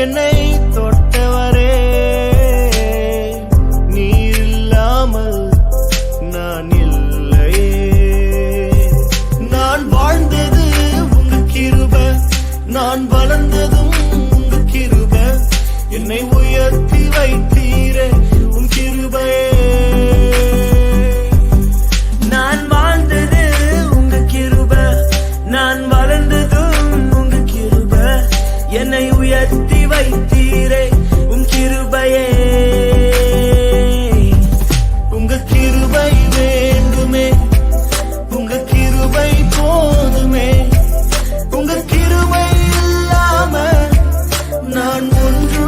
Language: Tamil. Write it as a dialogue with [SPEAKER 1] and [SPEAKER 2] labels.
[SPEAKER 1] என்னை தொட்டவரே, நீர் இல்லாமல் நான் இல்லையே. நான் வாழ்ந்தது உங்க கிருபை, நான் வளர்ந்ததும் உங்க கிருபை, என்னை உயர்த்தி வைத்தீரே உன் கிருபையே. நான் வாழ்ந்தது உங்க கிருபை, நான் வளர்ந்ததும் உங்க கிருபை, என்னை உயர்த்தி வைத்தீரே உன் கிருபையே. உங்க கிருபை வேண்டுமே, உங்க கிருபை போதுமே, உங்க கிருபை இல்லாம நான் ஒன்று